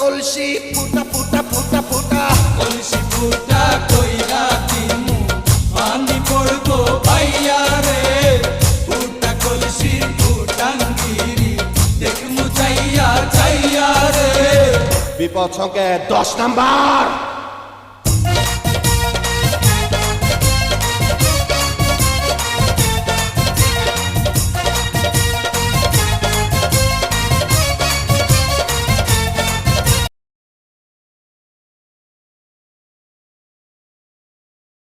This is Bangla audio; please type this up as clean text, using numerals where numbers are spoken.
কলসি ফুটা ফুটা ফুটা ফুটা কলসি ফুটা কইরা দিমু পানি পড়বো ভাইয়া রে ফুটা কলসি ফুটাঙ্গিরি দেখমু চাইয়া চাইয়া রে বিপদ সংকেত 10 নাম্বার